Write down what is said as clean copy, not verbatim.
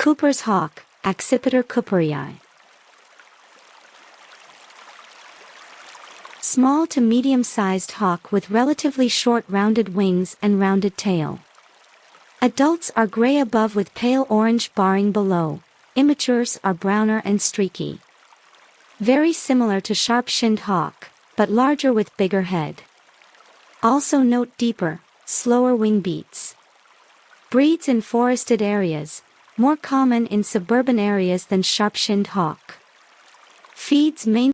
Cooper's hawk, Accipiter cooperii. Small to medium-sized hawk with relatively short rounded wings and rounded tail. Adults are gray above with pale orange barring below. Immatures are browner and streaky. Very similar to sharp-shinned hawk, but larger with bigger head. Also note deeper, slower wing beats. Breeds in forested areas, more common in suburban areas than sharp-shinned hawk. Feeds mainly